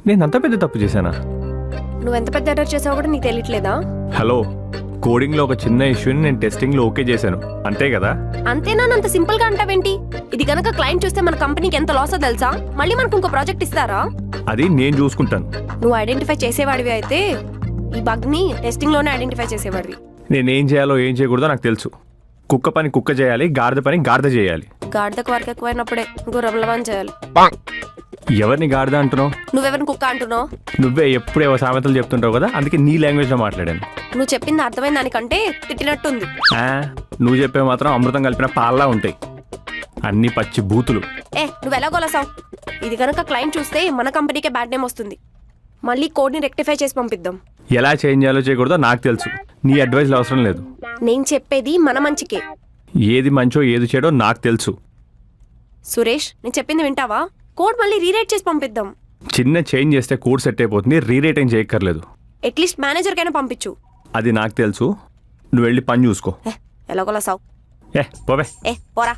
నేను అంత పెద్ద తప్పు చేశానా? నువ్వెంత పెద్ద ఎర్రర్ చేసావో కూడా నీకు తెలియట్లేదా? హలో, కోడింగ్లో ఒక చిన్న ఇష్యూని నేను టెస్టింగ్లో ఓకే చేశాను, అంతే కదా? అంతేనా? అంత సింపుల్ గా అంటావేంటి? ఇది గనక క్లయింట్ చూస్తే మన కంపెనీకి ఎంత లాసో తెలుసా? మళ్ళీ మనకు ఇంకో ప్రాజెక్ట్ ఇస్తారా? అది నేను చూసుకుంటాను. నువ్వు ఐడెంటిఫై చేసేవాడివి అయితే ఈ బగ్ ని టెస్టింగ్ లోనే ఐడెంటిఫై చేసేవాడివి. నేనేం చేయాలో ఏం చేయకూడదో నాకు తెలుసు. కుక్క పని కుక్క చేయాలి, గాడిద పని గాడిద చేయాలి. గాడిదకు వర్క్ ఎక్కువైనప్పుడే గుర్రలవని చేయాలి. ఎవరిని గాడిద అంటున్నావు? నువ్వెవరిని కుక్క అంటున్నావు? నువ్వే ఎప్పుడే సామెతలు చెప్తుంటావు కదా, అందుకే నీ లాంగ్వేజ్లో మాట్లాడాను. నువ్వు చెప్పింది అర్థమైన దానికంటే తిట్టినట్టుంది. నువ్వు చెప్పే మాత్రం అమృతం కలిపిన పాల్లా ఉంటాయి, అన్ని పచ్చి బూతులు. నువ్వు ఎలా కొలసావు? ఇది కనుక క్లయింట్ చూస్తే మన కంపెనీకే బ్యాడ్ నేమ్ వస్తుంది. మళ్ళీ కోడ్ని రెక్టిఫై చేసి పంపిద్దాం. ఎలా చేంజ్ చేయాలో చేయకూడదో నాకు తెలుసు, నీ అడ్వైస్లు అవసరం లేదు. నేను చెప్పేది మన మంచికే. ఏది మంచో ఏది చెడో నాకు తెలుసు. సురేష్, నేను చెప్పింది వింటావా? కోడ్ మళ్ళీ రీరైట్ చేసి పంపిద్దాం. చిన్న చేంజ్ చేస్తే కోడ్ సెట్ అయిపోతుంది, రీరైట్ ఏం చేయక్కర్లేదు. అట్లీస్ట్ మేనేజర్ కైనా పంపించు. అది నాకు తెలుసు, నువ్వు వెళ్ళి పని చూసుకో. ఎలా కొలసావు? పోవే. పోరా.